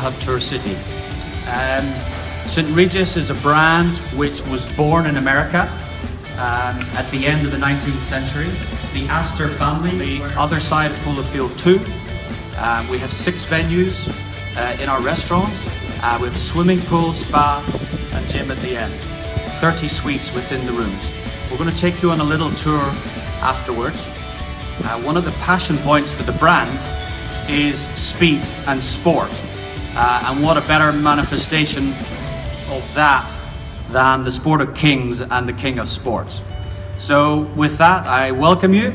Habtoor city. St. Regis is a brand which was born in America at the end of the 19th century. The Astor family, the other side of Polo Field 2. We have 6 venues in our restaurants. We have a swimming pool, spa and gym at the end. 30 suites within the rooms. We're going to take you on a little tour afterwards. One of the passion points for the brand is speed and sport. And what a better manifestation of that than the Sport of Kings and the King of Sports. So with that, I welcome you,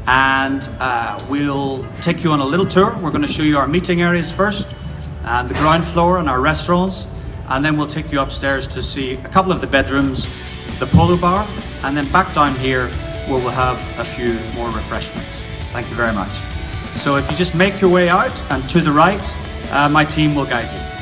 and we'll take you on a little tour. We're going to show you our meeting areas first, and the ground floor and our restaurants, and then we'll take you upstairs to see a couple of the bedrooms, the Polo bar, and then back down here where we'll have a few more refreshments. Thank you very much. So if you just make your way out and to the right, my team will guide you.